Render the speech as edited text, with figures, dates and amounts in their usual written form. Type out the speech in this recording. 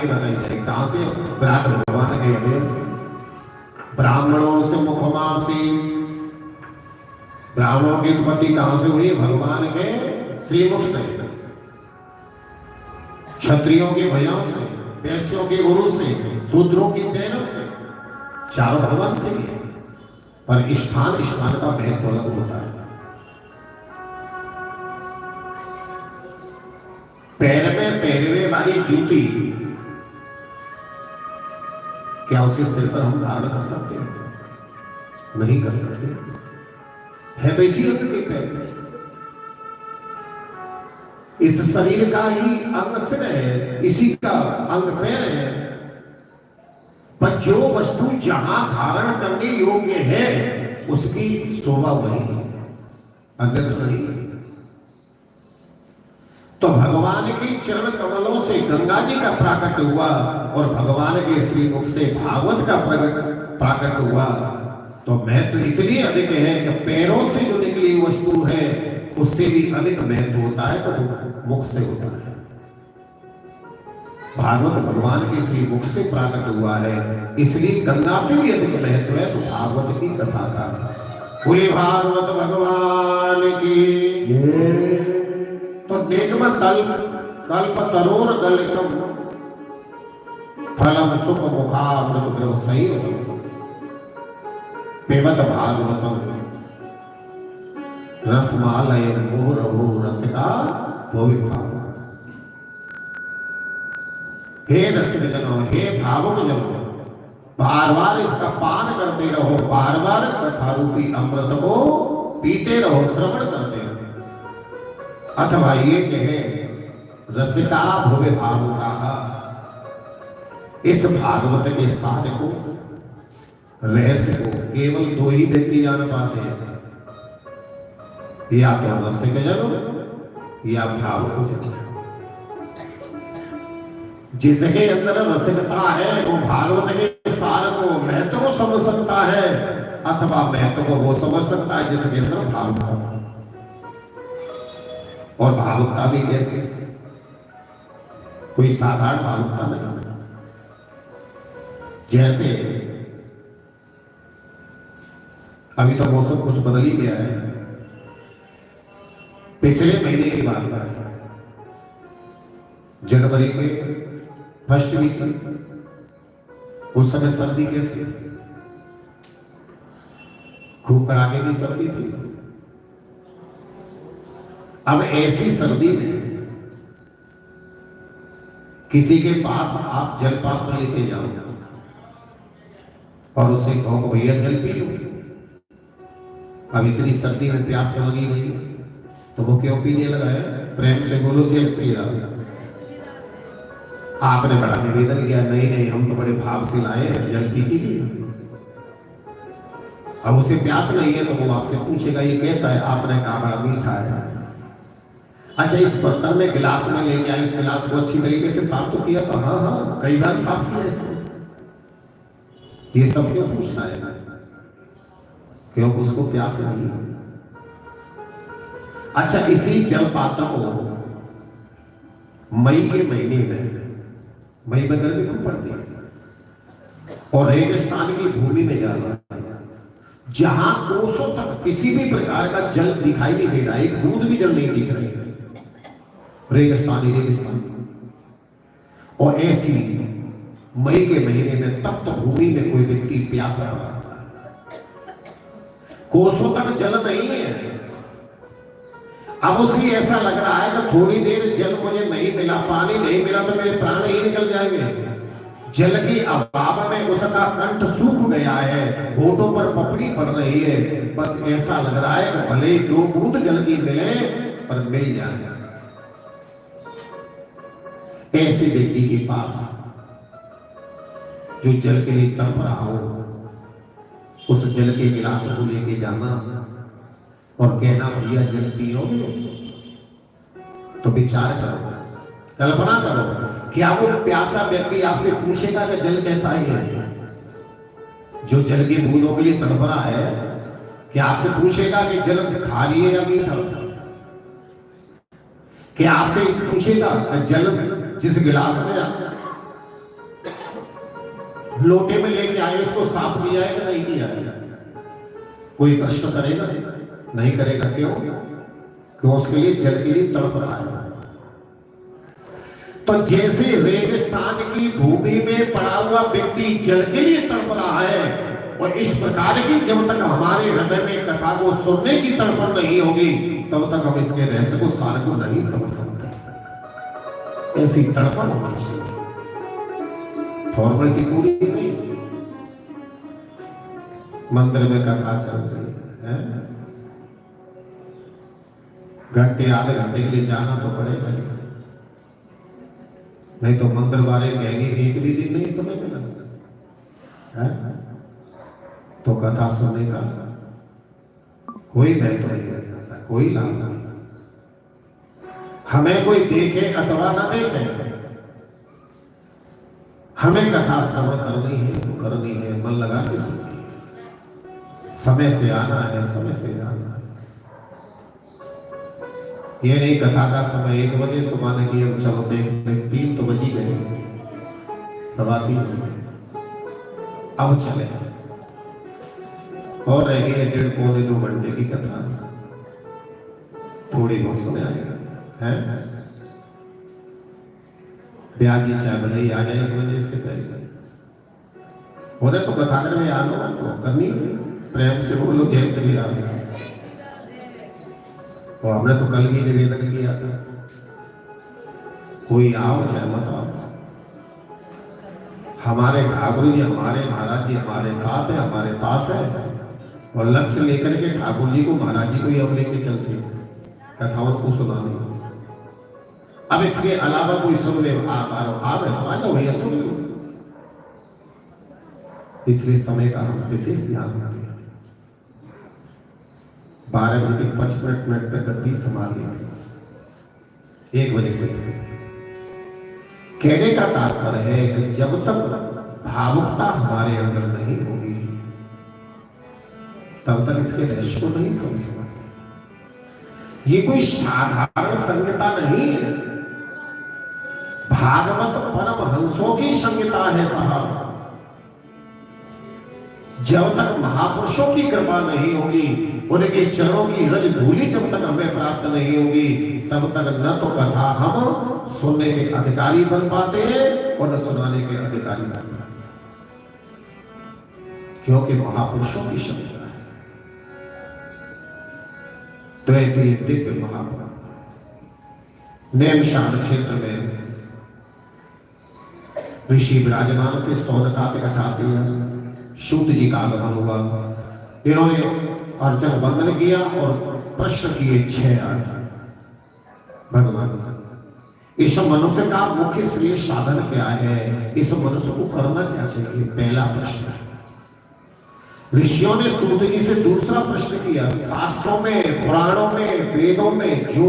आगे बताई जाएगी। कहां से? विराट भगवान के अवयव से। ब्राह्मणों से मुखमासी, ब्राह्मणों की उत्पत्ति कहां से हुई? भगवान के श्रीमुख से। क्षत्रियों के भैयाओं से, वैश्यों के गुरु से, शूद्रों की बहनों से, चारों भगवान से ही। पर स्थान स्थान का महत्व अलग होता है। पैर में पैरवे वाली जूती, क्या उसे सिर पर हम धारण कर सकते हैं? नहीं कर सकते। है तो इसी अंग के पैर। इस शरीर का ही अंग सिर है, इसी का अंग पैर है। पर जो वस्तु जहां धारण करने योग्य है उसकी शोभा वही है, अन्यत्र नहीं। तो भगवान के चरण कमलों से गंगा जी का प्राकट हुआ और भगवान के श्रीमुख से भागवत का प्राकट हुआ। तो महत्व इसलिए अधिक है कि पैरों से जो निकली वस्तु है उससे भी अधिक महत्व होता है तो मुख से होता है। भागवत भगवान के श्री मुख से प्राकट हुआ है, इसलिए गंगा से भी अधिक महत्व है। तो भागवत की कथा का बोले भागवत भगवान की। तो निगम कल्प तरोर गलितम फलम सुख मुखामृत द्रव सही पेमत भागवतम रसमालय मोरहो रसिका भोवि भाव। हे रसिक जनों, हे भावुक जनों, बार बार इसका पान करते रहो, बार बार कथा रूपी अमृत को पीते रहो, श्रवण करते रहो। अथवा ये कहे रसिका भोवि भावुका, इस भागवत के सार को, रहस्य को केवल दो ही व्यक्ति जान पाते हैं, या तो रसिक जन या भावुक जन। जिसके अंदर रसिकता है वो भागवत के सार को, महत्व को समझ सकता है, अथवा महत्व को वो समझ सकता है जिसके अंदर भावुकता। और भावुकता भी कैसे? कोई साधारण भावुकता नहीं। जैसे अभी तो मौसम कुछ बदल ही गया है। पिछले महीने की बात करें, जनवरी के फर्स्ट वीक, उस समय सर्दी कैसी? खूब कड़ाके की सर्दी थी। अब ऐसी सर्दी में किसी के पास आप जल पात्र लेके जाओ और उसे कहो भैया जल पी लो। अब इतनी सर्दी में प्यास तो लगी नहीं, तो वो क्यों पीने लगा है? प्रेम से बोलो जय श्री राम। आपने बड़ा निवेदन किया, नहीं नहीं हम तो बड़े भाव से लाए हैं, जल पीजिए। अब उसे प्यास नहीं है तो वो आपसे पूछेगा ये कैसा है? आपने कहा बड़ा मीठा है। अच्छा, इस बर्तन में गिलास में लेके आए, इस गिलास को अच्छी तरीके से साफ तो किया? तो हाँ हाँ कई बार साफ किया इसको। ये सब क्यों पूछना है? क्यों? उसको प्यास नहीं है। अच्छा, इसी जल पात्र को मई के महीने में, मई में गर्मी खूब पड़ती है और रेगिस्तान की भूमि में जाना, जहां कोसों तक किसी भी प्रकार का जल दिखाई नहीं दे रहा है, एक बूंद भी जल नहीं दिख रही है, रेगिस्तान। और ऐसी मई के महीने में तप्त भूमि में कोई व्यक्ति प्यासा रहा, कोसों तक जल नहीं है। अब उसे ऐसा लग रहा है कि थोड़ी देर जल मुझे नहीं मिला, पानी नहीं मिला तो मेरे प्राण ही निकल जाएंगे। जल की अभाव में उसका कंठ सूख गया है, होठों पर पपड़ी पड़ रही है। बस ऐसा लग रहा है कि भले 2 बूंद जल की मिले पर मिल जाए। ऐसे व्यक्ति के पास जो जल के लिए तड़प रहा हो, उस जल के गिलास को लेके जाना और कहना भैया जल पियोगे? तो विचार करो, कल्पना करो, क्या वो प्यासा व्यक्ति आपसे पूछेगा कि जल कैसा है? जो जल की बूंदों के लिए तड़प रहा है, क्या आपसे पूछेगा कि जल खारी है या मीठा? क्या आपसे पूछेगा कि जल जिस गिलास में लोटे में लेके आए, उसको साफ किया है कि नहीं किया है? कोई प्रश्न करेगा? नहीं करेगा। क्यों उसके लिए जल के लिए तड़प रहा है। तो जैसे रेगिस्तान की भूमि में पड़ा हुआ व्यक्ति जल के लिए तड़प रहा है, और इस प्रकार की जब तक हमारे हृदय में कथा को सुनने की तड़पन नहीं होगी, तब तक हम इसके रहस्य को, सार को नहीं समझ सकते। ऐसी तड़पन होनी चाहिए, फॉर्मेलिटी पूरी नहीं। मंदिर में कथा चल रही है, घंटे आधे घंटे के लिए जाना तो पड़ेगा, नहीं तो मंदिर वाले कहेंगे एक भी दिन नहीं समय मिला है, तो कथा सुनने का कोई महत्व नहीं रह जाता, कोई लाभ नहीं। हमें कोई देखे अथवा ना देखे, हमें कथा श्रवण करनी है तो करनी है, मन लगा के सुननी है, समय से आना है, समय से जाना है। ये नहीं कथा का समय 1 बजे तो माने कि हम चलो देखते 3 तो बजी गए, 3:15 बजे, अब चले और रह गई 1.5 पौने 2 घंटे की कथा, थोड़ी बहुत सुने आएगा है। ब्याज जी चाहे भले ही आ जाए 1 बजे से पहले, होने तो कथा घर में आ लो, तो करनी प्रेम से बोलो, जैसे भी आ गया। और हमने तो कल भी निवेदन किया था, कोई आओ चाहे मत आओ, हमारे ठाकुर जी, हमारे महाराज जी हमारे साथ है, हमारे पास है, और लक्ष्य लेकर के ठाकुर जी को, महाराज जी को ही हम लेके चलते हैं कथाओं को सुनाने। अब इसके अलावा कोई सुन ले, तो आ जाओ भैया सुन लो। इसलिए समय का हम विशेष ध्यान रखें। 12:55 तक गद्दी संभाल ली, 1 बजे से। कहने का तात्पर्य है कि जब तक भावुकता हमारे अंदर नहीं होगी, तब तक इसके रहस्य को नहीं समझ पाते। ये कोई साधारण संहिता नहीं है, भागवत परमहंसों की संहिता है साहब। जब तक महापुरुषों की कृपा नहीं होगी, उनके चरणों की रज धूलि जब तक हमें प्राप्त नहीं होगी, तब तक न तो कथा हम सुनने के अधिकारी बन पाते हैं और न सुनाने के अधिकारी बन पाते, क्योंकि महापुरुषों की क्षमता है। तो ऐसे ही दिव्य महापुरुष नेमशान क्षेत्र में ऋषि विराजमान से सौनकादि कथा से सूत जी का आगमन हुआ। इन्होंने अर्चन वंदन किया और प्रश्न किए 6 आज। भगवान, इस मनुष्य का मुख्य श्रेय साधन क्या है? इस मनुष्य को करना क्या चाहिए? पहला प्रश्न। ऋषियों ने सूत जी से दूसरा प्रश्न किया, शास्त्रों में, पुराणों में, वेदों में जो